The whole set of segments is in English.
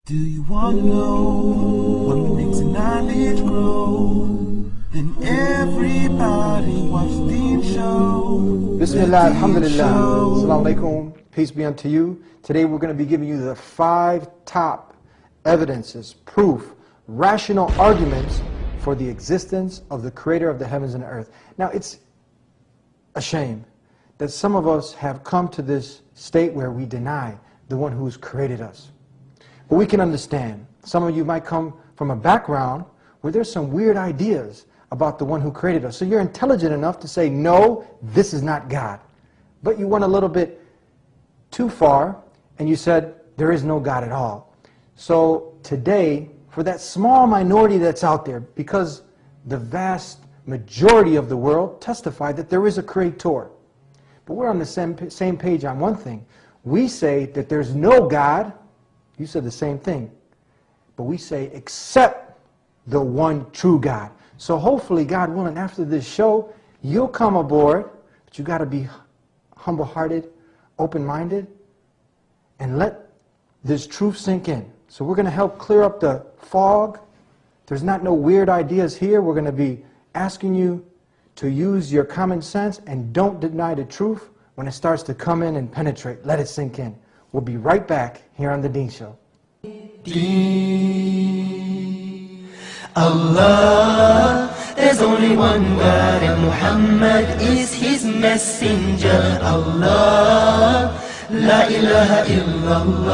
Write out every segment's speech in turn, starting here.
Do you want to know what makes knowledge grow? Then everybody watch the show. Bismillah, alhamdulillah, assalamu alaikum, peace be unto you. Today we're going to be giving you the 5 top evidences, proof, rational arguments for the existence of the creator of the heavens and the earth. Now it's a shame that some of us have come to this state where we deny the one who's created us. But we can understand. Some of you might come from a background where there's some weird ideas about the one who created us. So you're intelligent enough to say, no, this is not God. But you went a little bit too far and you said, there is no God at all. So today, for that small minority that's out there, because the vast majority of the world testify that there is a creator. But we're on the same page on one thing. We say that there's no God. You said the same thing. But we say, except the one true God. So hopefully, God willing, after this show, you'll come aboard. But you got to be humble-hearted, open-minded, and let this truth sink in. So we're going to help clear up the fog. There's not no weird ideas here. We're going to be asking you to use your common sense and don't deny the truth when it starts to come in and penetrate. Let it sink in. We'll be right back here on The Deen Show. Allah, there's only one God and Muhammad is his messenger. Allah, la ilaha illallah.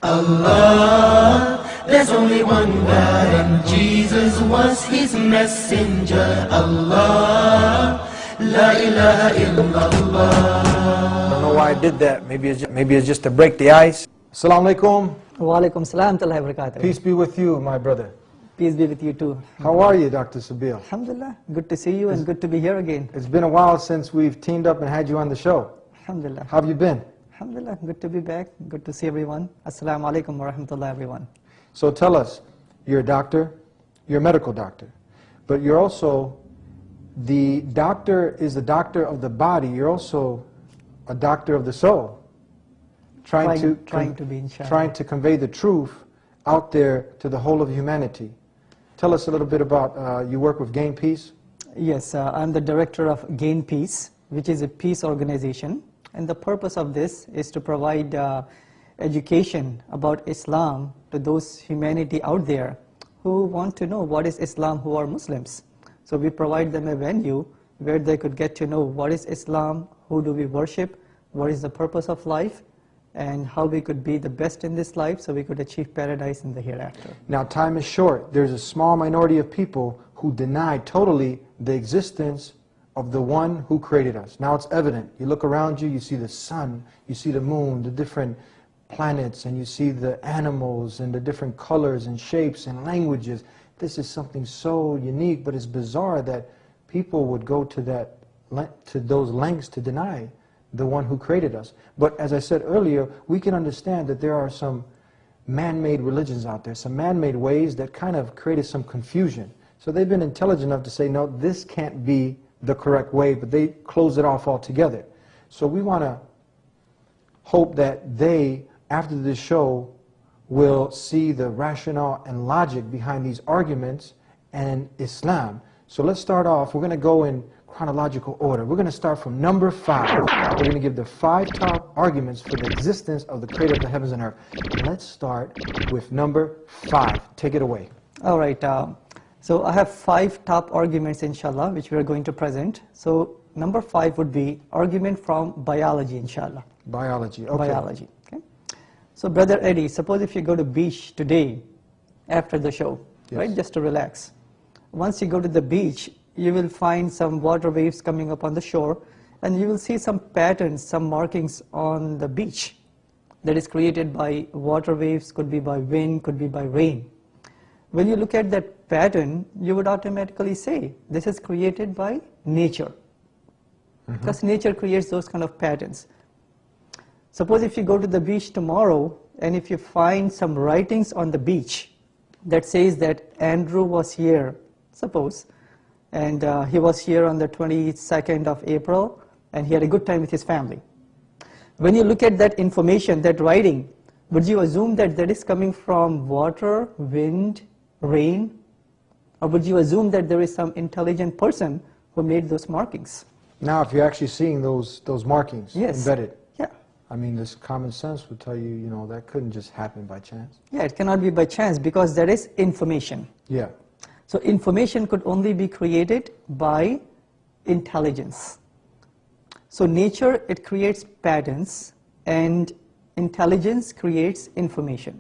Allah, there's only one God and Jesus was his messenger. Allah, la ilaha illallah. I don't know why I did that. Maybe it's just to break the ice. Assalamu alaikum. Wa alaikum salam wa barakatuh. Peace be with you, my brother. Peace be with you too. How are you, Dr. Sabir? Alhamdulillah. Good to see you and good to be here again. It's been a while since we've teamed up and had you on the show. Alhamdulillah. How have you been? Alhamdulillah. Good to be back. Good to see everyone. Assalamu alaikum wa rahmatullah, everyone. So tell us, you're a doctor, you're a medical doctor, but you're also, the doctor is the doctor of the body, you're also a doctor of the soul. Trying to convey the truth out there to the whole of humanity. Tell us a little bit about, you work with Gain Peace? Yes, I'm the director of Gain Peace, which is a peace organization. And the purpose of this is to provide education about Islam to those humanity out there who want to know what is Islam, who are Muslims. So we provide them a venue where they could get to know what is Islam, who do we worship, what is the purpose of life, and how we could be the best in this life so we could achieve paradise in the hereafter. Now time is short. There's a small minority of people who deny totally the existence of the one who created us. Now it's evident. You look around you, you see the sun, you see the moon, the different planets, and you see the animals and the different colors and shapes and languages. This is something so unique, but it's bizarre that people would go to those lengths to deny the one who created us. But as I said earlier, we can understand that there are some man-made religions out there, some man-made ways that kind of created some confusion. So they've been intelligent enough to say, no, this can't be the correct way, but they close it off altogether. So we want to hope that they, after this show, will see the rationale and logic behind these arguments and Islam. So let's start off. We're going to go in chronological order. We're going to start from number 5. We're going to give the 5 top arguments for the existence of the creator of the heavens and earth. Let's start with number 5. Take it away. All right. So I have 5 top arguments, inshallah, which we are going to present. So number 5 would be argument from biology, inshallah. Biology. Okay. Biology. Okay. So Brother Eddie, suppose if you go to beach today after the show, yes, right, just to relax. Once you go to the beach, you will find some water waves coming up on the shore, and you will see some patterns, some markings on the beach that is created by water waves, could be by wind, could be by rain. When you look at that pattern, you would automatically say, this is created by nature. Because nature creates those kind of patterns. Suppose if you go to the beach tomorrow, and if you find some writings on the beach that says that Andrew was here, suppose, and he was here on the 22nd of April, and he had a good time with his family. When you look at that information, that writing, would you assume that that is coming from water, wind, rain? Or would you assume that there is some intelligent person who made those markings? Now, if you're actually seeing those markings embedded, yeah. I mean, this common sense would tell you, you know, that couldn't just happen by chance. Yeah, it cannot be by chance because there is information. Yeah. So information could only be created by intelligence. So nature, it creates patterns, and intelligence creates information.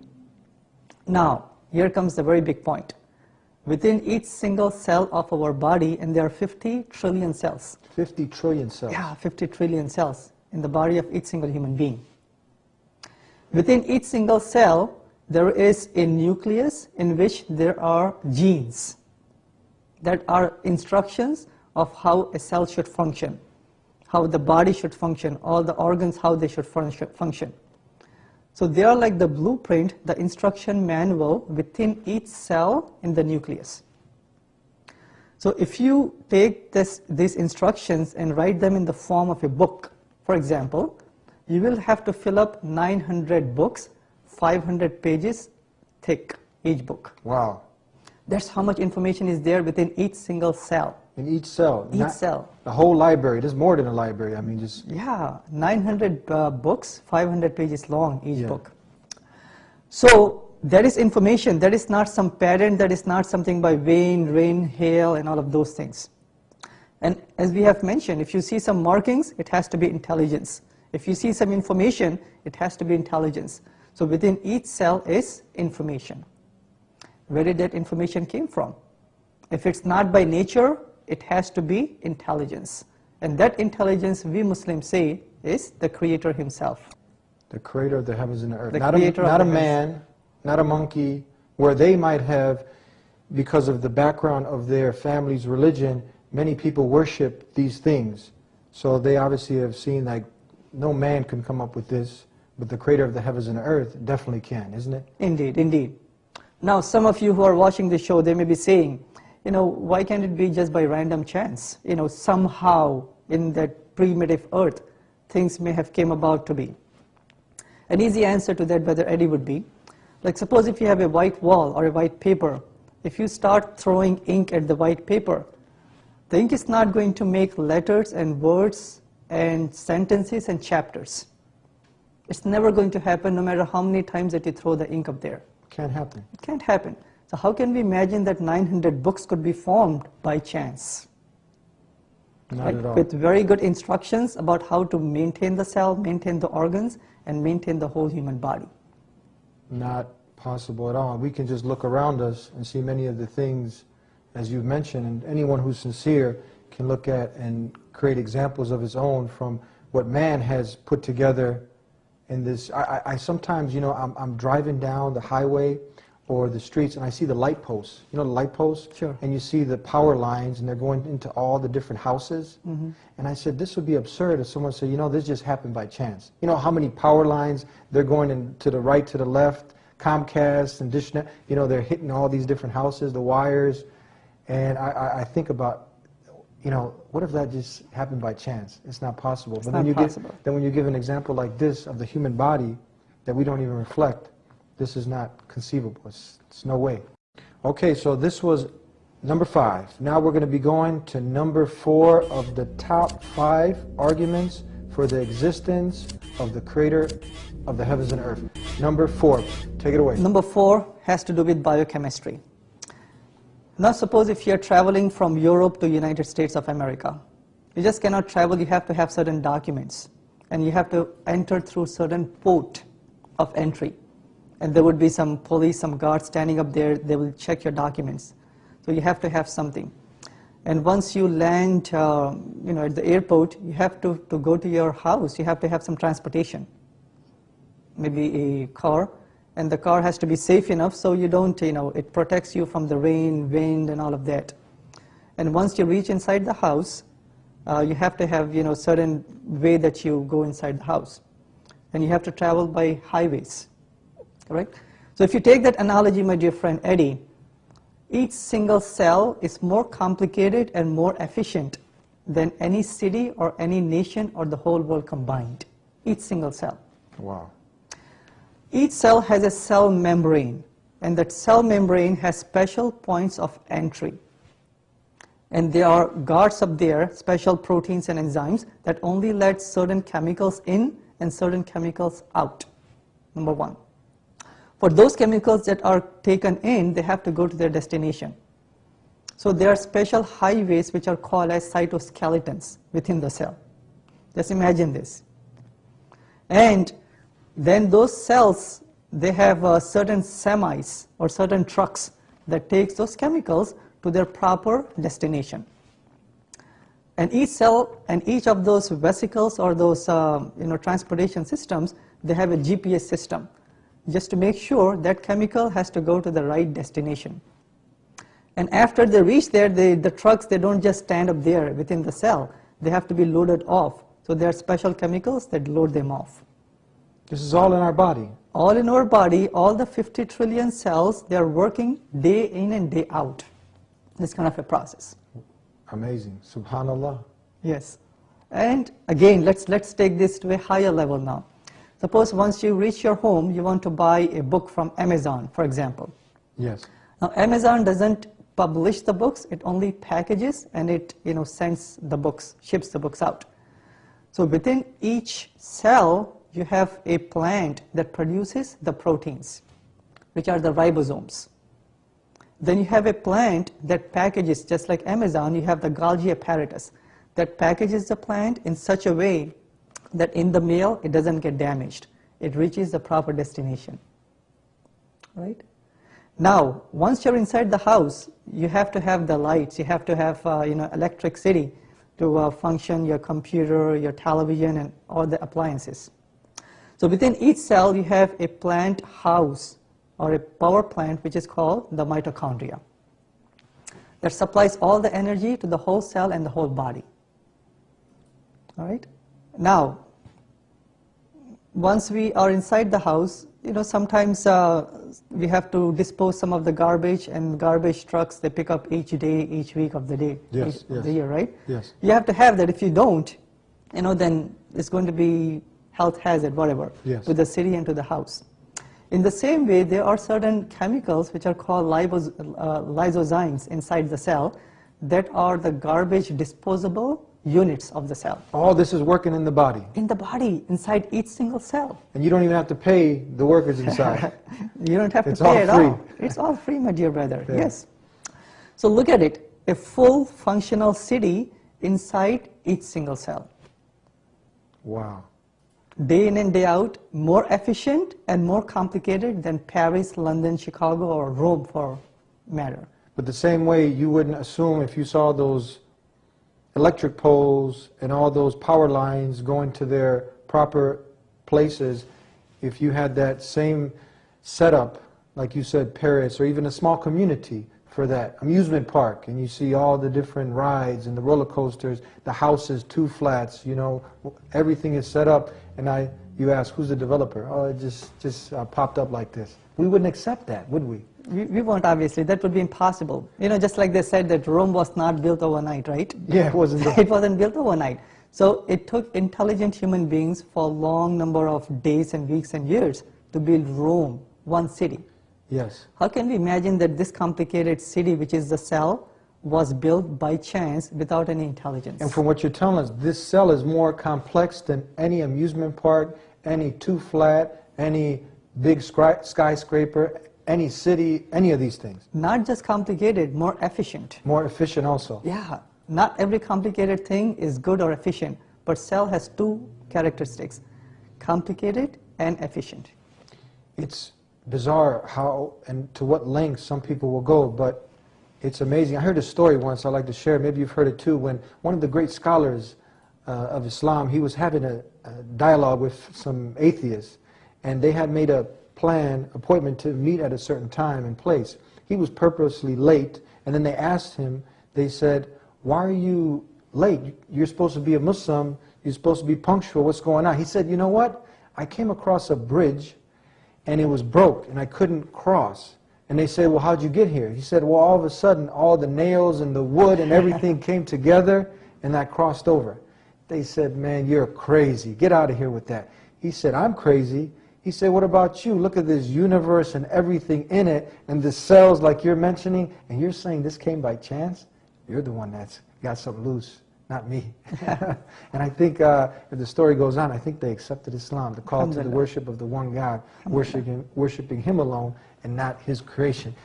Now, here comes the very big point. Within each single cell of our body, and there are 50 trillion cells. 50 trillion cells. Yeah, 50 trillion cells in the body of each single human being. Within each single cell, there is a nucleus in which there are genes that are instructions of how a cell should function, how the body should function, all the organs, how they should function. So they are like the blueprint, the instruction manual within each cell in the nucleus. So if you take these instructions and write them in the form of a book, for example, you will have to fill up 900 books, 500 pages thick, each book. Wow. That's how much information is there within each single cell. In each cell? Each cell. The whole library. There's more than a library. I mean, just... Yeah, 900 books, 500 pages long, each book. So that is information. That is not some pattern. That is not something by wind, rain, hail, and all of those things. And as we have mentioned, if you see some markings, it has to be intelligence. If you see some information, it has to be intelligence. So within each cell is information. Where did that information came from? If it's not by nature, it has to be intelligence. And that intelligence, we Muslims say, is the Creator Himself. The Creator of the heavens and the earth. The Not a man, not a monkey, where they might have, because of the background of their family's religion, many people worship these things. So they obviously have seen, like, no man can come up with this, but the Creator of the heavens and the earth definitely can, isn't it? Indeed, indeed. Now, some of you who are watching the show, they may be saying, you know, why can't it be just by random chance? You know, somehow in that primitive earth, things may have came about to be. An easy answer to that, Brother Eddie, would be, like suppose if you have a white wall or a white paper, if you start throwing ink at the white paper, the ink is not going to make letters and words and sentences and chapters. It's never going to happen no matter how many times that you throw the ink up there. Can't happen. It can't happen. So how can we imagine that 900 books could be formed by chance? Not at all. With very good instructions about how to maintain the cell, maintain the organs, and maintain the whole human body. Not possible at all. We can just look around us and see many of the things, as you've mentioned, and anyone who's sincere can look at and create examples of his own from what man has put together in this. I sometimes, you know, I'm driving down the highway or the streets and I see the light posts. You know the light posts? Sure. And you see the power lines and they're going into all the different houses. Mm-hmm. And I said, this would be absurd if someone said, you know, this just happened by chance. You know how many power lines they're going in to the right, to the left, Comcast and DishNet, you know, they're hitting all these different houses, the wires. And I think about, you know, what if that just happened by chance? It's not possible. It's not possible. Then when you give an example like this of the human body that we don't even reflect, this is not conceivable. It's no way. Okay, so this was number 5. Now we're going to be going to number 4 of the top 5 arguments for the existence of the Creator of the heavens and earth. Number 4, take it away. Number 4 has to do with biochemistry. Now suppose if you're traveling from Europe to United States of America. You just cannot travel, you have to have certain documents. And you have to enter through certain port of entry. And there would be some police, some guards standing up there, they will check your documents. So you have to have something. And once you land you know, at the airport, you have to go to your house, you have to have some transportation. Maybe a car. And the car has to be safe enough so you don't, you know, it protects you from the rain, wind, and all of that. And once you reach inside the house, you have to have, you know, certain way that you go inside the house. And you have to travel by highways, correct? So if you take that analogy, my dear friend Eddie, each single cell is more complicated and more efficient than any city or any nation or the whole world combined. each single cell. Wow. Each cell has a cell membrane, and that cell membrane has special points of entry. And there are guards up there, special proteins and enzymes that only let certain chemicals in and certain chemicals out, number one. For those chemicals that are taken in, they have to go to their destination. So there are special highways which are called as cytoskeletons within the cell. Just imagine this. And then those cells, they have certain semis or certain trucks that takes those chemicals to their proper destination. And each cell and each of those vesicles or those transportation systems, they have a GPS system just to make sure that chemical has to go to the right destination. And after they reach there, the trucks, they don't just stand up there within the cell. They have to be loaded off. So there are special chemicals that load them off. This is all in our body. All in our body, all the 50 trillion cells, they are working day in and day out. This kind of a process. Amazing. Subhanallah. Yes. And again, let's take this to a higher level now. Suppose once you reach your home, you want to buy a book from Amazon, for example. Yes. Now, Amazon doesn't publish the books, it only packages and it sends the books, ships the books out. So within each cell, you have a plant that produces the proteins, which are the ribosomes. Then you have a plant that packages, just like Amazon, you have the Golgi apparatus that packages the plant in such a way that in the mail it doesn't get damaged. It reaches the proper destination. Right? Now, once you're inside the house, you have to have the lights, you have to have electricity to function your computer, your television, and all the appliances. So within each cell, you have a plant house or a power plant which is called the mitochondria that supplies all the energy to the whole cell and the whole body. All right? Now, once we are inside the house, sometimes we have to dispose some of the garbage, and garbage trucks, they pick up each day, each week of the day, Yes, of the year, right? Yes. You have to have that. If you don't, then it's going to be health hazard, whatever, Yes. to the city and to the house. In the same way, there are certain chemicals which are called lysozymes inside the cell that are the garbage disposable units of the cell. All this is working in the body. In the body, inside each single cell. And you don't even have to pay the workers inside. You don't have It's to pay at all free. all. It's all free, my dear brother. Yeah. Yes. So look at it. A full functional city inside each single cell. Wow. Day in and day out, more efficient and more complicated than Paris, London, Chicago, or Rome for matter. But the same way you wouldn't assume if you saw those electric poles and all those power lines going to their proper places, if you had that same setup, like you said, Paris, or even a small community for that amusement park, and you see all the different rides and the roller coasters, the houses, 2 flats, everything is set up, and you ask, who's the developer? Oh, it just popped up like this. We wouldn't accept that, would we? We won't, obviously. That would be impossible. Just like they said that Rome was not built overnight, right? Yeah, it wasn't. It wasn't built overnight. So it took intelligent human beings for a long number of days and weeks and years to build Rome, one city. Yes. How can we imagine that this complicated city, which is the cell, was built by chance without any intelligence? And from what you're telling us, this cell is more complex than any amusement park, any 2-flat, any big skyscraper, any city, any of these things. Not just complicated, more efficient. More efficient also. Yeah. Not every complicated thing is good or efficient, but cell has 2 characteristics, complicated and efficient. It's bizarre how and to what lengths some people will go, but it's amazing. I heard a story once I'd like to share, maybe you've heard it too, when one of the great scholars of Islam, he was having a dialogue with some atheists, and they had made a appointment to meet at a certain time and place. He was purposely late, and then they asked him, they said, why are you late? You're supposed to be a Muslim, you're supposed to be punctual, what's going on? He said, you know what? I came across a bridge and it was broke and I couldn't cross. And they said, well, how'd you get here? He said, well, all of a sudden all the nails and the wood and everything came together and I crossed over. They said, man, you're crazy. Get out of here with that. He said, I'm crazy. He said, what about you? Look at this universe and everything in it, and the cells like you're mentioning, and you're saying this came by chance? You're the one that's got something loose, not me. And I think if the story goes on, I think they accepted Islam, the call to the worship of the one God, worshiping Him alone and not His creation.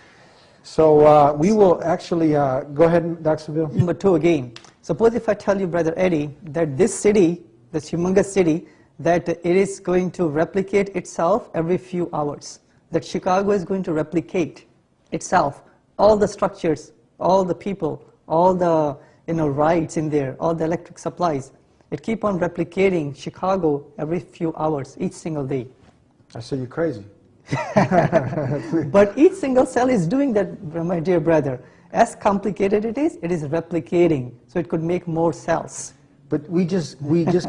So we will actually, go ahead, Dr. Seville. Number 2 again. Suppose if I tell you, Brother Eddie, that this city, this humongous city, that it is going to replicate itself every few hours. That Chicago is going to replicate itself. All the structures, all the people, all the rides in there, all the electric supplies. It keep on replicating Chicago every few hours, each single day. I say you're crazy. But each single cell is doing that, my dear brother. As complicated it is replicating. So it could make more cells. But we just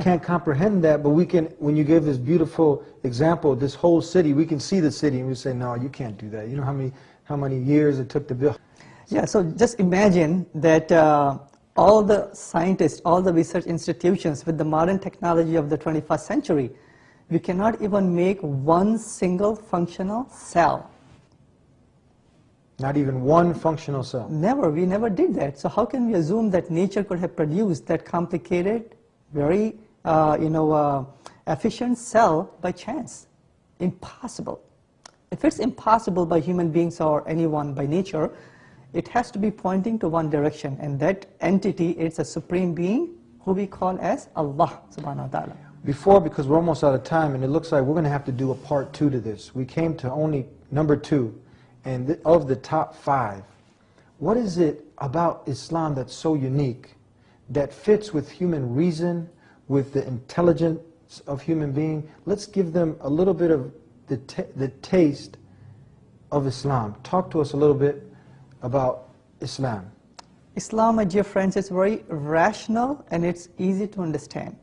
can't comprehend that. But we can, when you gave this beautiful example, this whole city, we can see the city and we say, no, you can't do that. You know how many years it took to build? Yeah, so just imagine that all the scientists, all the research institutions with the modern technology of the 21st century, we cannot even make one single functional cell. Not even one functional cell. Never, we never did that. So how can we assume that nature could have produced that complicated, very efficient cell by chance? Impossible. If it's impossible by human beings or anyone by nature, it has to be pointing to one direction, and that entity is a supreme being who we call as Allah subhanahu wa ta'ala. Before, because we're almost out of time, and it looks like we're going to have to do a part 2 to this. We came to only number 2. And of the top 5, what is it about Islam that's so unique, that fits with human reason, with the intelligence of human being? Let's give them a little bit of the taste of Islam. Talk to us a little bit about Islam. Islam, my dear friends, is very rational and it's easy to understand.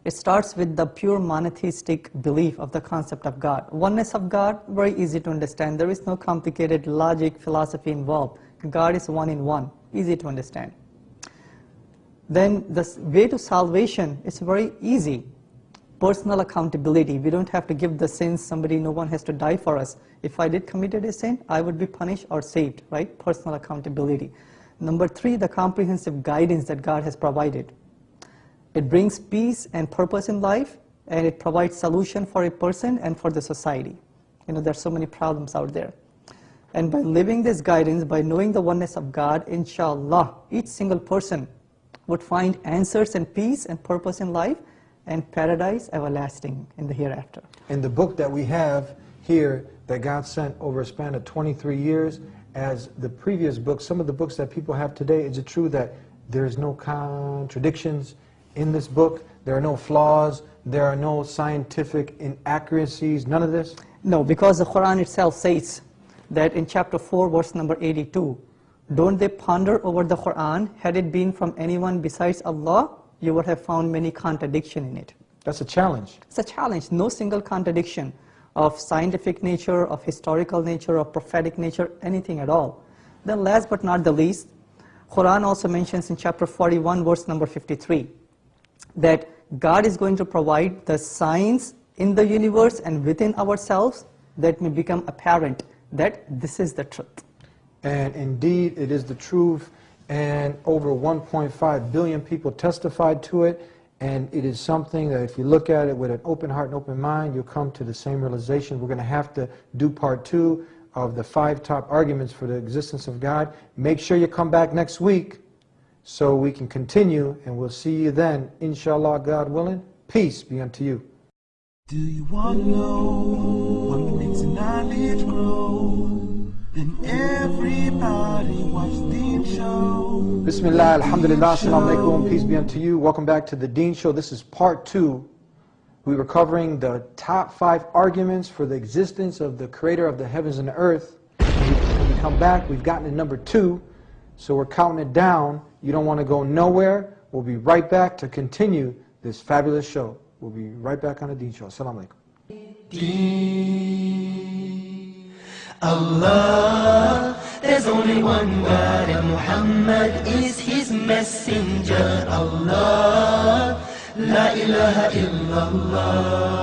It starts with the pure monotheistic belief of the concept of God. Oneness of God, very easy to understand. There is no complicated logic, philosophy involved. God is one in one, easy to understand. Then the way to salvation is very easy. Personal accountability. We don't have to give the sins somebody, no one has to die for us. If I did committed a sin, I would be punished or saved, right? Personal accountability. Number 3, the comprehensive guidance that God has provided. It brings peace and purpose in life, and it provides solution for a person and for the society. There's so many problems out there. And by living this guidance, by knowing the oneness of God, inshallah, each single person would find answers and peace and purpose in life and paradise everlasting in the hereafter. In the book that we have here that God sent over a span of 23 years, as the previous books, some of the books that people have today, is it true that there's no contradictions in this book? There are no flaws, there are no scientific inaccuracies, none of this? No, because the Quran itself says that in chapter 4, verse number 82, don't they ponder over the Quran? Had it been from anyone besides Allah, you would have found many contradictions in it. That's a challenge. It's a challenge. No single contradiction of scientific nature, of historical nature, of prophetic nature, anything at all. Then last but not the least, Quran also mentions in chapter 41, verse number 53, that God is going to provide the signs in the universe and within ourselves that may become apparent that this is the truth. And indeed, it is the truth, and over 1.5 billion people testified to it, and it is something that if you look at it with an open heart and open mind, you'll come to the same realization. We're going to have to do part 2 of the 5 top arguments for the existence of God. Make sure you come back next week so we can continue, and we'll see you then, inshallah, God willing. Peace be unto you. Do you want to know what makes knowledge grow? Then everybody watch the show. Bismillah, alhamdulillah, assalamu alaikum, peace be unto you. Welcome back to the Deen Show. This is part 2. We were covering the top 5 arguments for the existence of the creator of the heavens and the earth. When we come back, we've gotten to number 2, so we're counting it down. You don't want to go nowhere. We'll be right back to continue this fabulous show. We'll be right back on the Deen Show. Assalamu Deen. Allah, there's only one God, and Muhammad is his messenger. Allah, la ilaha illallah.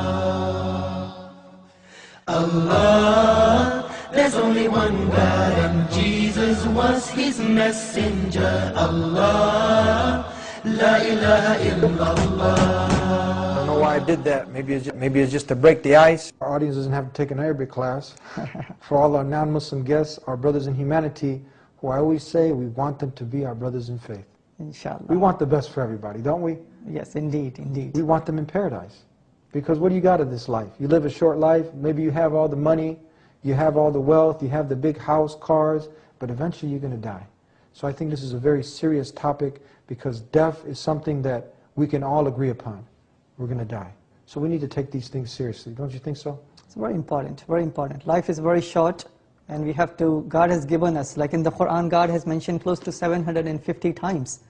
Allah, there's only one God and Jesus was his messenger. Allah, la ilaha illallah. I don't know why I did that. Maybe it's just to break the ice. Our audience doesn't have to take an Arabic class. For all our non-Muslim guests, our brothers in humanity, who I always say we want them to be our brothers in faith. Inshallah. We want the best for everybody, don't we? Yes, indeed, indeed. We want them in paradise. Because what do you got in this life? You live a short life, maybe you have all the money, you have all the wealth, you have the big house, cars, but eventually you're going to die. So I think this is a very serious topic because death is something that we can all agree upon. We're going to die. So we need to take these things seriously. Don't you think so? It's very important, very important. Life is very short and we have to, God has given us, like in the Quran, God has mentioned close to 750 times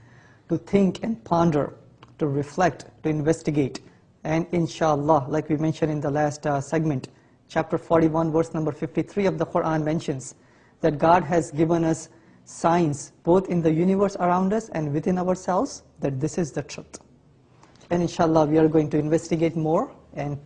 to think and ponder, to reflect, to investigate. And inshallah, like we mentioned in the last segment, chapter 41, verse number 53 of the Quran mentions that God has given us signs both in the universe around us and within ourselves that this is the truth. And inshallah, we are going to investigate more and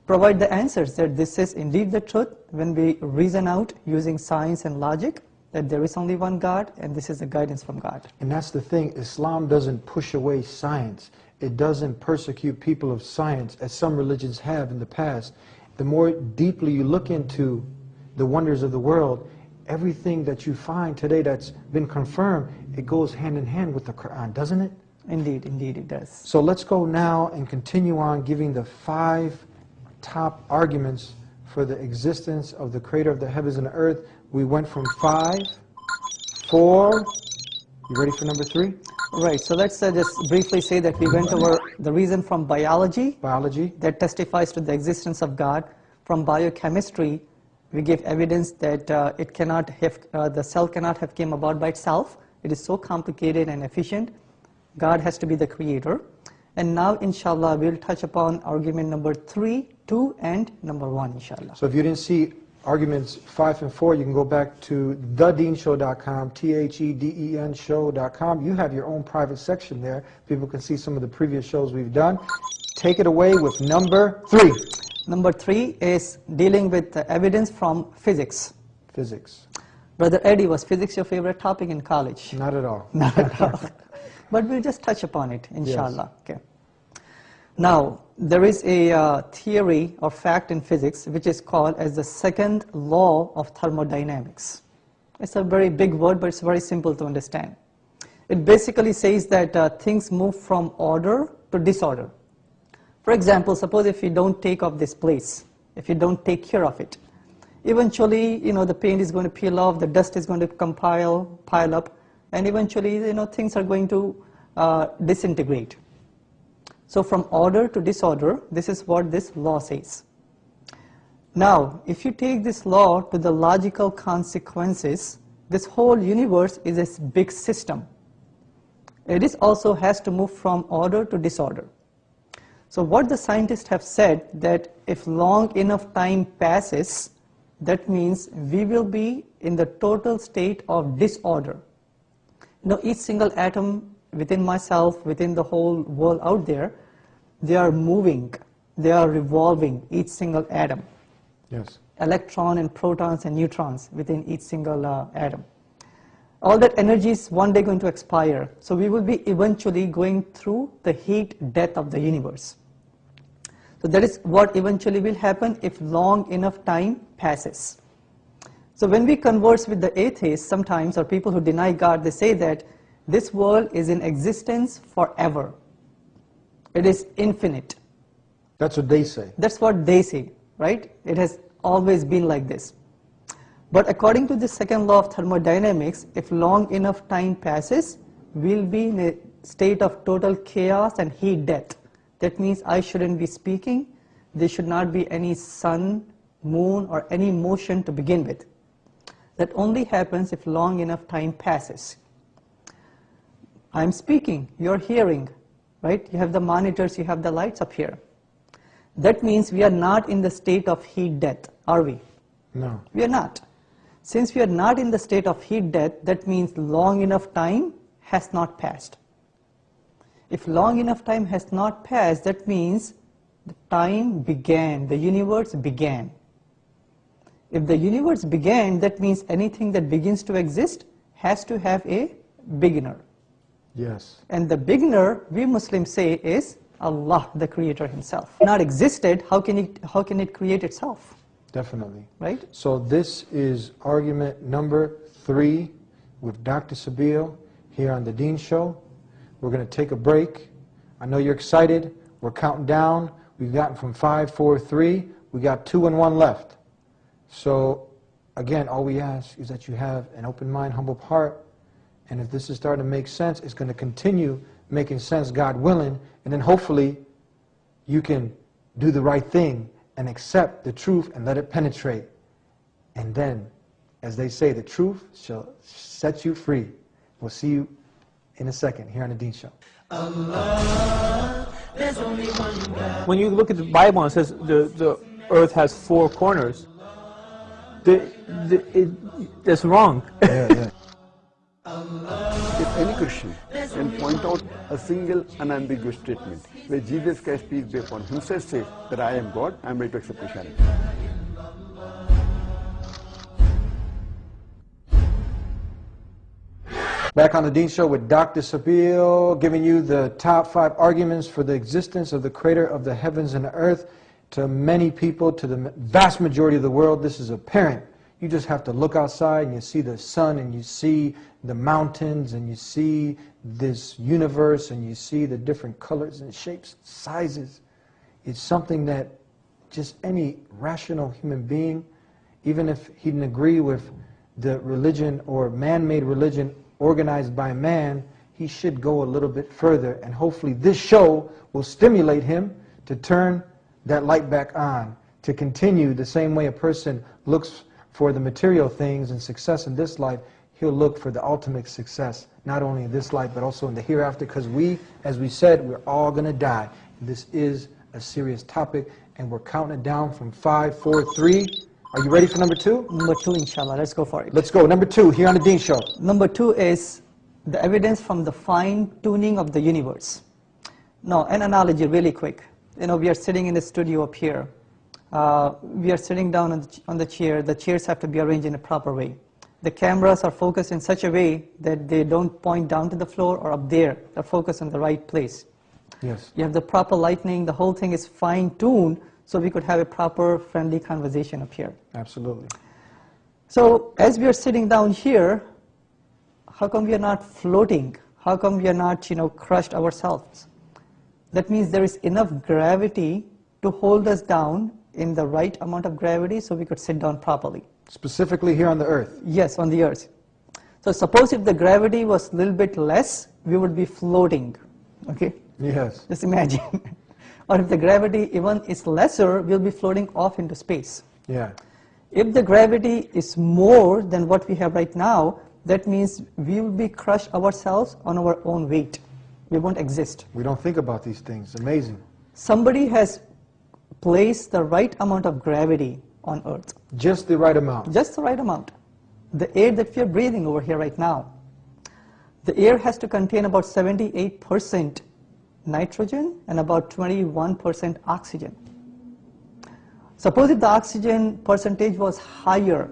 provide the answers that this is indeed the truth when we reason out using science and logic that there is only one God and this is the guidance from God. And that's the thing, Islam doesn't push away science. It doesn't persecute people of science as some religions have in the past. The more deeply you look into the wonders of the world, everything that you find today that's been confirmed, it goes hand in hand with the Quran, doesn't it? Indeed, indeed it does. So let's go now and continue on giving the 5 top arguments for the existence of the Creator of the heavens and the earth. We went from 5, 4, you ready for number 3? Right, so let's just briefly say that we went over the reason from biology that testifies to the existence of God. From biochemistry, we give evidence that it cannot have, the cell cannot have came about by itself. It is so complicated and efficient. God has to be the creator. And now, inshallah, we'll touch upon argument number 3, 2, and number 1, inshallah. So if you didn't see arguments 5 and 4, you can go back to thedeenshow.com, THEDEN show.com. You have your own private section there. People can see some of the previous shows we've done. Take it away with number 3. Number 3 is dealing with the evidence from physics. Physics. Brother Eddie, was physics your favorite topic in college? Not at all. Not at all. But we'll just touch upon it, inshallah. Yes. Okay. Now, there is a theory or fact in physics which is called as the second law of thermodynamics. It's a very big word, but it's very simple to understand. It basically says that things move from order to disorder. For example, suppose if you don't take off this place, if you don't take care of it, eventually, the paint is going to peel off, the dust is going to pile up, and eventually, things are going to disintegrate. So from order to disorder, this is what this law says. Now, if you take this law to the logical consequences, this whole universe is a big system. It also has to move from order to disorder. So what the scientists have said that if long enough time passes, that means we will be in the total state of disorder. Each single atom within myself, within the whole world out there, they are moving, they are revolving, each single atom. Yes. Electron and protons and neutrons within each single atom. All that energy is one day going to expire. So we will be eventually going through the heat death of the universe. So that is what eventually will happen if long enough time passes. So when we converse with the atheists sometimes, or people who deny God, they say that this world is in existence forever. It is infinite. That's what they say. That's what they say, right? It has always been like this. But according to the second law of thermodynamics, if long enough time passes, we'll be in a state of total chaos and heat death. That means I shouldn't be speaking. There should not be any sun, moon, or any motion to begin with. That only happens if long enough time passes. I'm speaking, you're hearing, right? You have the monitors, you have the lights up here. That means we are not in the state of heat death, are we? No. We are not. Since we are not in the state of heat death, that means long enough time has not passed. If long enough time has not passed, that means the time began, the universe began. If the universe began, that means anything that begins to exist has to have a beginner. Yes. And the beginner, we Muslims say, is Allah, the Creator Himself. Not existed, how can it create itself? Definitely. Right? So this is argument number 3 with Dr. Zakir here on the Dean Show. We're going to take a break. I know you're excited. We're counting down. We've gotten from 5, 4, 3. We got 2 and 1 left. So again, all we ask is that you have an open mind, humble heart. And if this is starting to make sense, it's going to continue making sense, God willing. And then hopefully you can do the right thing and accept the truth and let it penetrate. And then, as they say, the truth shall set you free. We'll see you in a second here on the Dean Show. Allah, there's only one God. When you look at the Bible and it says the earth has 4 corners, that's wrong. Yeah. If any Christian can point out a single unambiguous statement where Jesus Christ, peace be upon him, himself says that I am God, I am ready to accept Christianity. Back on the Dean Show with Dr. Zakir, giving you the top 5 arguments for the existence of the Creator of the heavens and the earth. To many people, to the vast majority of the world, this is apparent. You just have to look outside and you see the sun and you see the mountains and you see this universe and you see the different colors and shapes, sizes. It's something that just any rational human being, even if he didn't agree with the religion or man-made religion organized by man, he should go a little bit further. And hopefully this show will stimulate him to turn that light back on, to continue the same way a person looks for the material things and success in this life, he'll look for the ultimate success, not only in this life, but also in the hereafter, because we, as we said, we're all going to die. This is a serious topic, and we're counting it down from 5, 4, 3. Are you ready for number 2? Number 2, inshallah. Let's go for it. Let's go. Number 2, here on the Dean Show. Number 2 is the evidence from the fine-tuning of the universe. Now, an analogy really quick. You know, we are sitting in the studio up here. We are sitting down on the chair. The chairs have to be arranged in a proper way. The cameras are focused in such a way that they don't point down to the floor or up there. They're focused in the right place. Yes. You have the proper lighting. The whole thing is fine-tuned so we could have a proper, friendly conversation up here. Absolutely. So as we are sitting down here, how come we are not floating? How come we are not, crushed ourselves? That means there is enough gravity to hold us down in the right amount of gravity so we could sit down properly. Specifically here on the earth. Yes, on the earth. So suppose if the gravity was a little bit less, we would be floating. Okay? Yes. Just imagine. Or if the gravity even is lesser, we'll be floating off into space. Yeah. If the gravity is more than what we have right now, that means we will be crushed ourselves on our own weight. We won't exist. We don't think about these things. Amazing. Somebody has placed the right amount of gravity on Earth. Just the right amount. Just the right amount. The air that we are breathing over here right now, the air has to contain about 78% nitrogen and about 21% oxygen. Suppose if the oxygen percentage was higher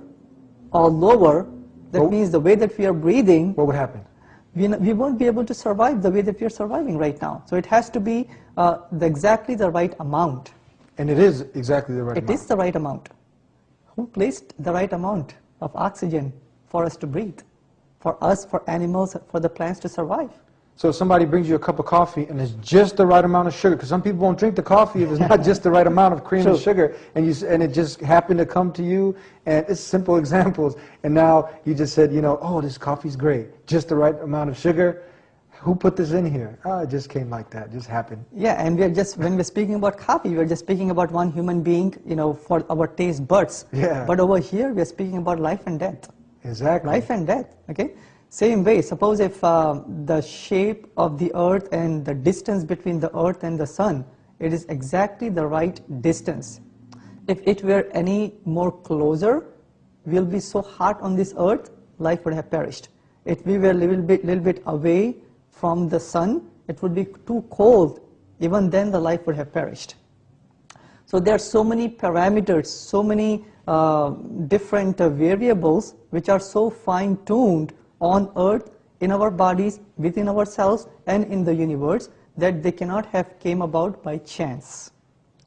or lower, that means the way that we are breathing, what would happen? We won't be able to survive the way that we are surviving right now. So it has to be exactly the right amount. And it is exactly the right amount. It is the right amount. Who placed the right amount of oxygen for us to breathe? For us, for animals, for the plants to survive. So if somebody brings you a cup of coffee and it's just the right amount of sugar, because some people won't drink the coffee if it's not just the right amount of cream and sugar, and it just happened to come to you, and it's simple examples, and now you just said, oh, this coffee's great, just the right amount of sugar. Who put this in here? Oh, it just came like that, it just happened. Yeah, and when we're speaking about coffee, we're just speaking about one human being, for our taste buds. Yeah. But over here, we're speaking about life and death. Exactly. Life and death, okay? Same way, suppose if the shape of the earth and the distance between the earth and the sun, it is exactly the right distance. If it were any more closer, we'll be so hot on this earth, life would have perished. If we were a little bit away from the sun, it would be too cold. Even then the life would have perished. So there are so many parameters, so many different variables which are so fine-tuned on earth, in our bodies, within ourselves, and in the universe, that they cannot have came about by chance.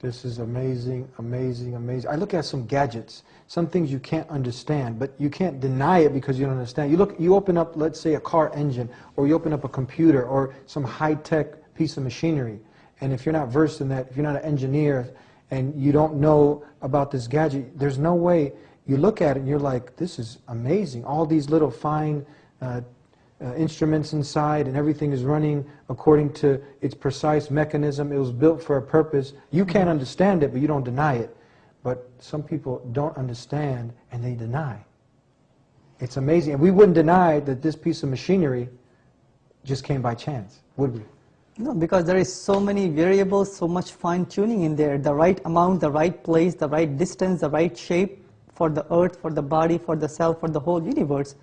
This is amazing, amazing, amazing. I look at some gadgets, some things you can't understand, but you can't deny it because you don't understand. You open up, let's say, a car engine, or you open up a computer, or some high-tech piece of machinery, and if you're not versed in that, if you're not an engineer, and you don't know about this gadget, there's no way. You look at it and you're like, this is amazing. All these little fine instruments inside, and everything is running according to its precise mechanism. It was built for a purpose. You can't understand it, but you don't deny it. But some people don't understand and they deny. It's amazing. And we wouldn't deny that this piece of machinery just came by chance, would we? No, because there is so many variables, so much fine-tuning in there. The right amount, the right place, the right distance, the right shape for the earth, for the body, for the cell, for the whole universe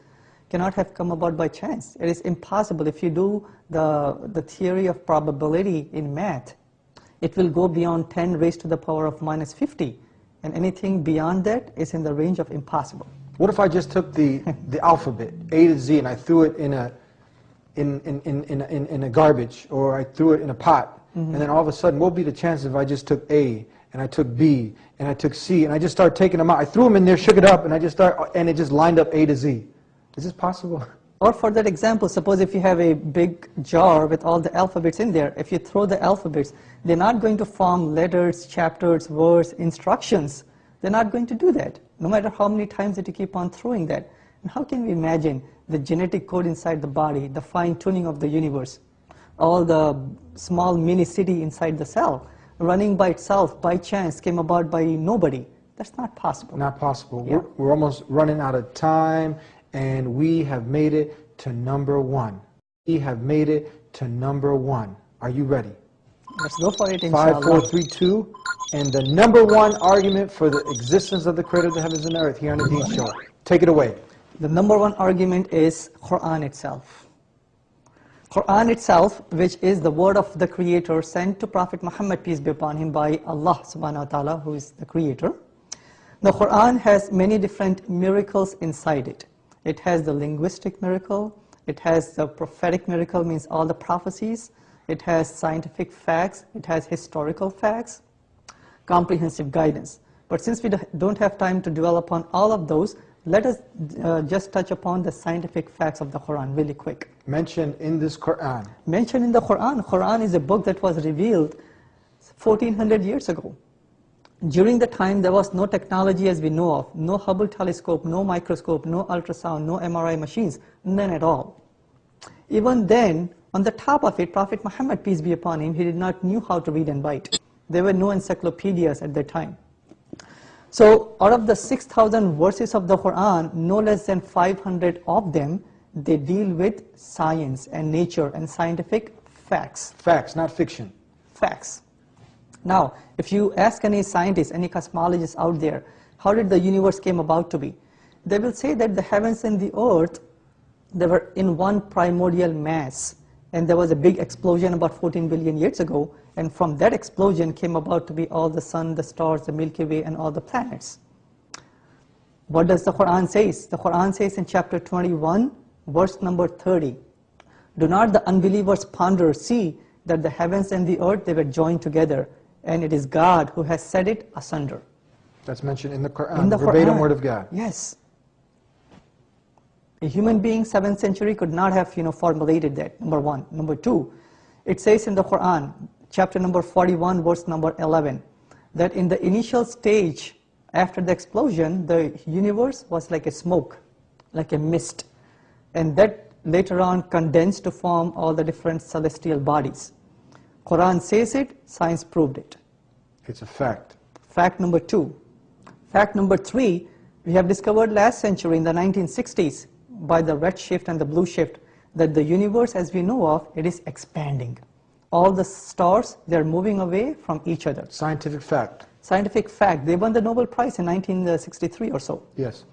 cannot have come about by chance. It is impossible. If you do the theory of probability in math, it will go beyond 10 raised to the power of minus 50. And anything beyond that is in the range of impossible. What if I just took the alphabet, A to Z, and I threw it in a garbage, or I threw it in a pot, and then all of a sudden, what would be the chances if I just took A, and I took B, and I took C, and I just started taking them out? I threw them in there, shook it up, and it just lined up A to Z. Is this possible? Or for that example, suppose if you have a big jar with all the alphabets in there, if you throw the alphabets, they're not going to form letters, chapters, words, instructions. They're not going to do that, no matter how many times that you keep on throwing that. And how can we imagine the genetic code inside the body, the fine-tuning of the universe, all the small mini city inside the cell, running by itself, by chance, came about by nobody? That's not possible. Not possible. Yeah. We're almost running out of time, and we have made it to number one. We have made it to number one. Are you ready? Let's go for it, inshallah. 5, 4, 3, 2. And the number one argument for the existence of the Creator of the heavens and earth here on the Deedat Show. Take it away. The number one argument is Quran itself. Quran itself, which is the word of the Creator sent to Prophet Muhammad, peace be upon him, by Allah subhanahu wa ta'ala, who is the Creator. The Quran has many different miracles inside it. It has the linguistic miracle, it has the prophetic miracle, means all the prophecies, it has scientific facts, it has historical facts, comprehensive guidance. But since we don't have time to dwell upon all of those, let us just touch upon the scientific facts of the Quran really quick. Mentioned in this Quran. Mentioned in the Quran. Quran is a book that was revealed 1400 years ago. During the time there was no technology as we know of, no Hubble telescope, no microscope, no ultrasound, no MRI machines, none at all. Even then, on the top of it, Prophet Muhammad, peace be upon him, he did not knew how to read and write. There were no encyclopedias at that time. So out of the 6,000 verses of the Quran, no less than 500 of them, they deal with science and nature and scientific facts. Facts, not fiction. Facts. Now, if you ask any scientist, any cosmologist out there, how did the universe came about to be? They will say that the heavens and the earth, they were in one primordial mass. And there was a big explosion about 14 billion years ago. And from that explosion came about to be all the sun, the stars, the Milky Way, and all the planets. What does the Quran say? The Quran says in chapter 21, verse number 30, "Do not the unbelievers ponder, see that the heavens and the earth, they were joined together, and it is God who has set it asunder." That's mentioned in the Quran, In the verbatim Quran. word of God. Yes. A human being, 7th century, could not have formulated that, number one. Number two, it says in the Quran, chapter number 41, verse number 11, that in the initial stage, after the explosion, the universe was like a smoke, like a mist. And that later on condensed to form all the different celestial bodies. Quran says it, science proved it. It's a fact. Fact number two. Fact number three, we have discovered last century in the 1960s by the red shift and the blue shift that the universe as we know of, it is expanding. All the stars, they're moving away from each other. Scientific fact. Scientific fact. They won the Nobel Prize in 1963 or so. Yes.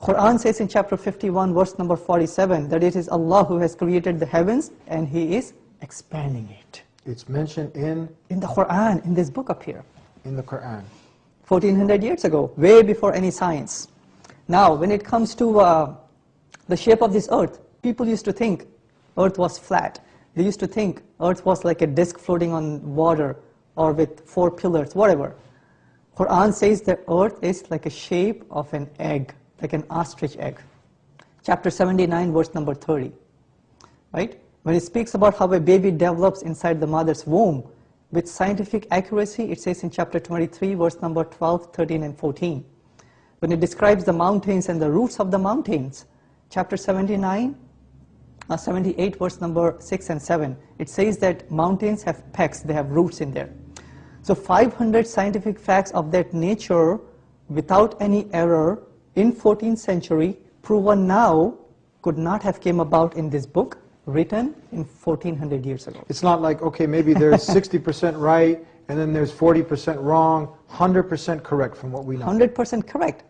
Quran says in chapter 51, verse number 47, that it is Allah who has created the heavens and He is expanding it. It's mentioned in the Quran, in this book up here. In the Quran. 1400 years ago, way before any science. Now, when it comes to the shape of this earth, people used to think earth was flat. They used to think earth was like a disk floating on water or with 4 pillars, whatever. Quran says that earth is like a shape of an egg, like an ostrich egg. Chapter 79, verse number 30. Right? When it speaks about how a baby develops inside the mother's womb, with scientific accuracy, it says in chapter 23, verse number 12, 13, and 14. When it describes the mountains and the roots of the mountains, chapter 78, verse number 6 and 7, it says that mountains have pecs, they have roots in there. So 500 scientific facts of that nature, without any error, in 14th century, proven now, could not have came about in this book, written in 1400 years ago. It's not like, okay, maybe there's 60% right, and then there's 40% wrong, 100% correct from what we know. 100% correct.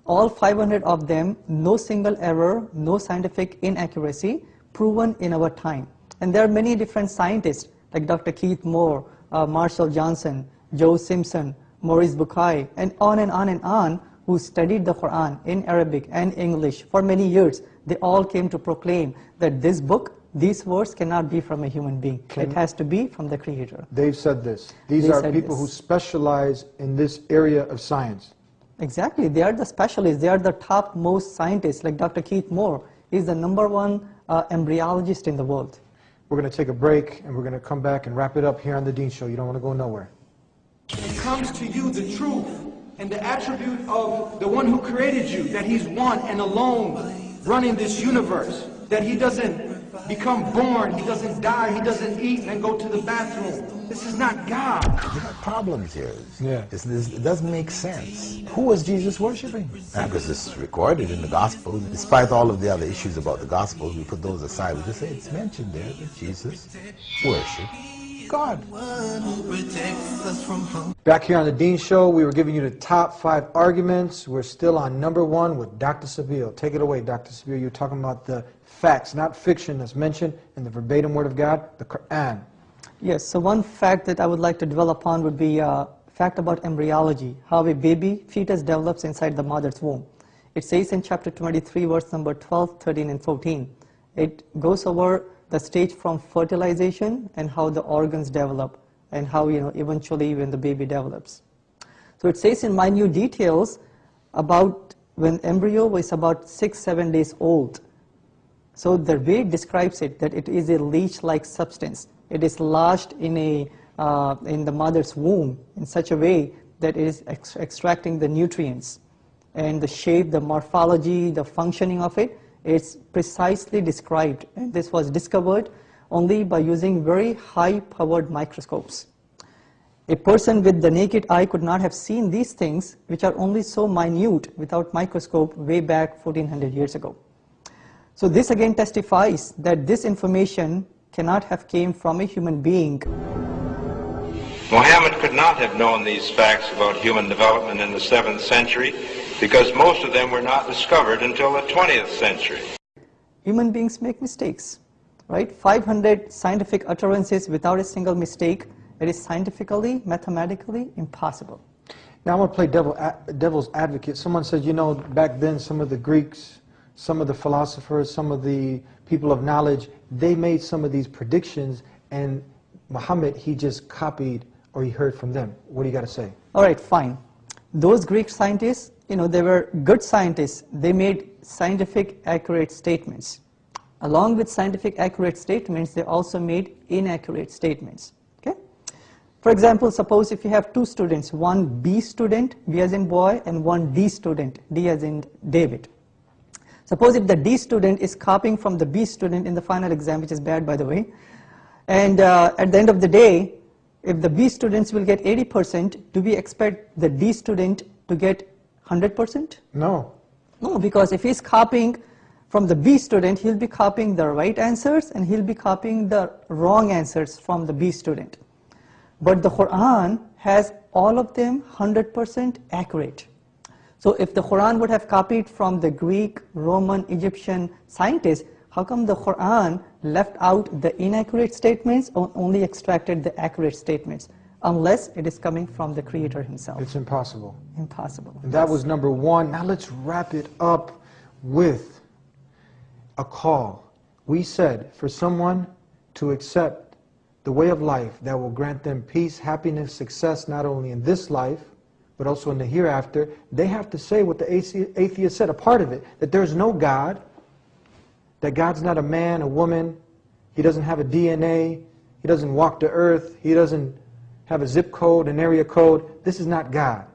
All 500 of them, no single error, no scientific inaccuracy, proven in our time. And there are many different scientists, like Dr. Keith Moore, Marshall Johnson, Joe Simpson, Maurice Bucaille, and on and on and on, who studied the Quran in Arabic and English for many years. They all came to proclaim that this book, these words cannot be from a human being. It has to be from the Creator. They've said this. These are people who specialize in this area of science. Exactly. They are the specialists. They are the topmost scientists, like Dr. Keith Moore. He's the #1 embryologist in the world. We're going to take a break, and we're going to come back and wrap it up here on The Dean Show. You don't want to go nowhere. It comes to you the truth and the attribute of the one who created you, that He's one and alone running this universe, that He doesn't become born, He doesn't die, He doesn't eat and go to the bathroom. This is not God. There are problems here. Yeah. It doesn't make sense. Who was Jesus worshiping? Because it's recorded in the Gospels. Despite all of the other issues about the Gospels, we put those aside. We just say it's mentioned there that Jesus worshiped God. Back here on The Dean Show, we were giving you the top 5 arguments. We're still on #1 with Dr. Sabeel. Take it away, Dr. Sabeel. You're talking about the facts, not fiction, that's mentioned in the verbatim Word of God, the Quran. Yes, so one fact that I would like to dwell upon would be a fact about embryology, how a baby fetus develops inside the mother's womb. It says in chapter 23, verse number 12, 13, and 14. It goes over the stage from fertilization and how the organs develop and how, eventually when the baby develops. So it says in minute details about when embryo was about 6-7 days old. So the way it describes it, that it is a leech-like substance. It is lodged in the mother's womb in such a way that it is extracting the nutrients. And the shape, the morphology, the functioning of it, it's precisely described. And this was discovered only by using very high-powered microscopes. A person with the naked eye could not have seen these things, which are only so minute without microscope way back 1400 years ago. So this again testifies that this information cannot have came from a human being. Mohammed could not have known these facts about human development in the 7th century because most of them were not discovered until the 20th century. Human beings make mistakes, right? 500 scientific utterances without a single mistake. It is scientifically, mathematically impossible. Now I want to play devil's advocate. Someone said, back then some of the Greeks, some of the philosophers, some of the people of knowledge, they made some of these predictions, and Muhammad, he just copied or he heard from them. What do you got to say? All right, fine. Those Greek scientists, they were good scientists. They made scientific accurate statements. Along with scientific accurate statements, they also made inaccurate statements. Okay? For example, suppose if you have 2 students, one B student, B as in boy, and one D student, D as in David. Suppose if the D student is copying from the B student in the final exam, which is bad by the way, and at the end of the day, if the B students will get 80%, do we expect the D student to get 100%? No. No, because if he's copying from the B student, he'll be copying the right answers and he'll be copying the wrong answers from the B student. But the Quran has all of them 100% accurate. So if the Quran would have copied from the Greek, Roman, Egyptian scientists, how come the Quran left out the inaccurate statements or only extracted the accurate statements? Unless it is coming from the Creator Himself. It's impossible. Impossible. And that was number one. Now let's wrap it up with a call. We said for someone to accept the way of life that will grant them peace, happiness, success, not only in this life, but also in the hereafter, they have to say what the atheist said, a part of it, that there's no God, that God's not a man, a woman, He doesn't have a DNA, He doesn't walk the earth, He doesn't have a zip code, an area code. This is not God.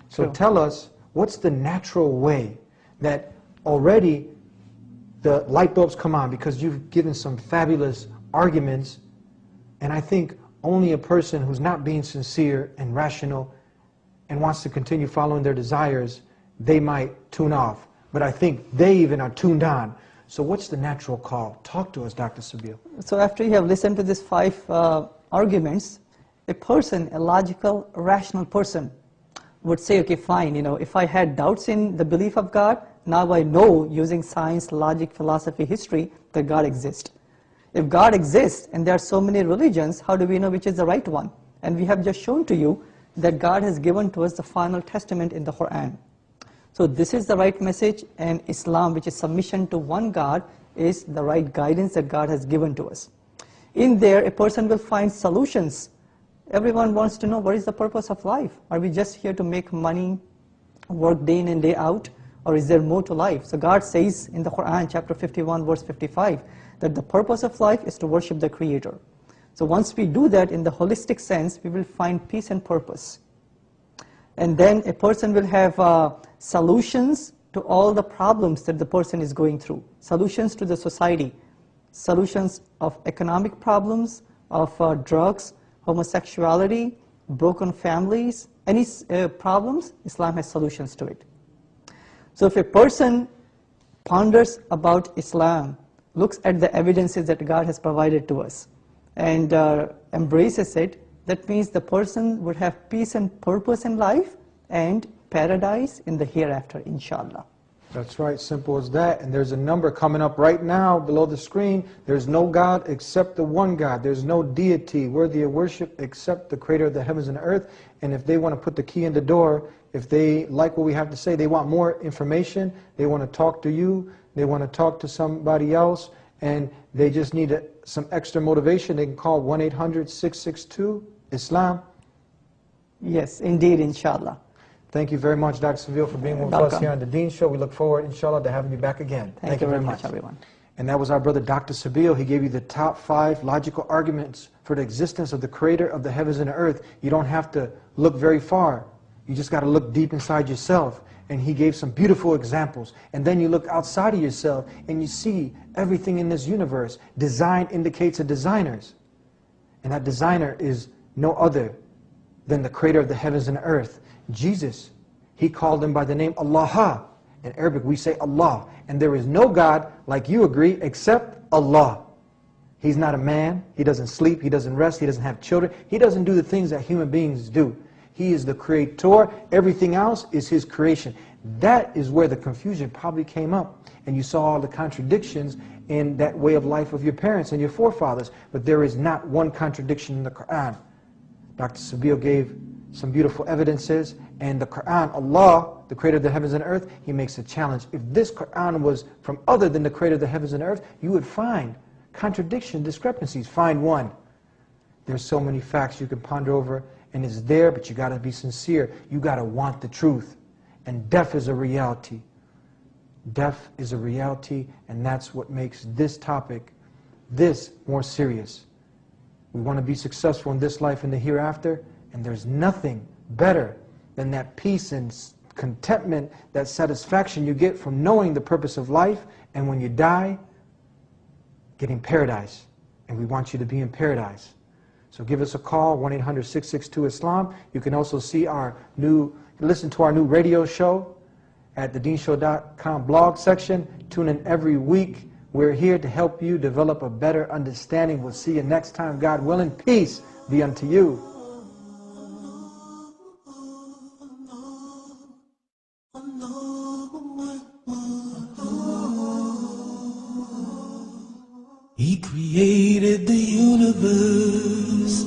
So True. tell us, what's the natural way that already the light bulbs come on, because you've given some fabulous arguments, and I think only a person who's not being sincere and rational and wants to continue following their desires, they might tune off. But I think they even are tuned on. So what's the natural call? Talk to us, Dr. Pbuh. So after you have listened to these 5 arguments, a person, a logical, rational person would say, okay, fine, if I had doubts in the belief of God, now I know using science, logic, philosophy, history, that God exists. If God exists and there are so many religions, how do we know which is the right one? And we have just shown to you that God has given to us the final testament in the Quran. So this is the right message, and Islam, which is submission to one God, is the right guidance that God has given to us. In there, a person will find solutions. Everyone wants to know, what is the purpose of life? Are we just here to make money, work day in and day out? Or is there more to life? So God says in the Quran, chapter 51, verse 55, that the purpose of life is to worship the Creator. So once we do that in the holistic sense, we will find peace and purpose. And then a person will have solutions to all the problems that the person is going through. Solutions to the society. Solutions of economic problems, of drugs, homosexuality, broken families, any problems, Islam has solutions to it. So if a person ponders about Islam, looks at the evidences that God has provided to us, and embraces it, that means the person would have peace and purpose in life and paradise in the hereafter, inshallah. That's right, simple as that. And there's a number coming up right now below the screen. There's no God except the one God. There's no deity worthy of worship except the Creator of the heavens and earth. And if they want to put the key in the door, if they like what we have to say, they want more information, they want to talk to you, they want to talk to somebody else, and they just need some extra motivation, they can call 1-800-662-ISLAM. Yes, indeed, inshallah. Thank you very much, Dr. Pbuh, for being with us here on the Dean Show. We look forward, inshallah, to having you back again. Thank you very much, everyone. And that was our brother, Dr. Pbuh. He gave you the top 5 logical arguments for the existence of the Creator of the heavens and the earth. You don't have to look very far. You just got to look deep inside yourself. And he gave some beautiful examples. And then you look outside of yourself and you see everything in this universe. Design indicates a designer's. And that designer is no other than the Creator of the heavens and the earth. Jesus, he called him by the name Allah. In Arabic we say Allah. And there is no God, like you agree, except Allah. He's not a man. He doesn't sleep. He doesn't rest. He doesn't have children. He doesn't do the things that human beings do. He is the Creator. Everything else is His creation. That is where the confusion probably came up. And you saw all the contradictions in that way of life of your parents and your forefathers. But there is not one contradiction in the Quran. Dr. Pbuh gave some beautiful evidences. And the Quran, Allah, the Creator of the heavens and earth, He makes a challenge. If this Quran was from other than the Creator of the heavens and earth, you would find contradiction, discrepancies. Find one. There's so many facts you can ponder over. And it's there, but you got to be sincere. You got to want the truth. And death is a reality. Death is a reality, and that's what makes this topic, this, more serious. We want to be successful in this life and the hereafter, and there's nothing better than that peace and contentment, that satisfaction you get from knowing the purpose of life, and when you die, getting paradise. And we want you to be in paradise. So give us a call, 1-800-662-ISLAM. You can also see listen to our new radio show at thedeanshow.com blog section. Tune in every week. We're here to help you develop a better understanding. We'll see you next time, God willing. Peace be unto you. He created the universe.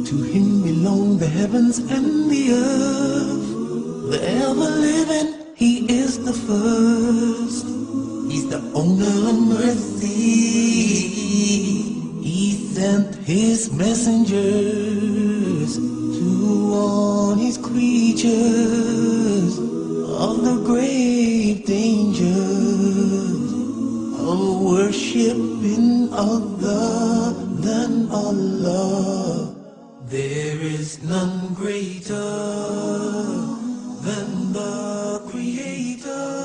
To him belong the heavens and the earth. The ever-living, he is the first. He's the owner of mercy. He sent his messengers to warn his creatures of the grave dangers of worshiping other than Allah. There is none greater than the Creator.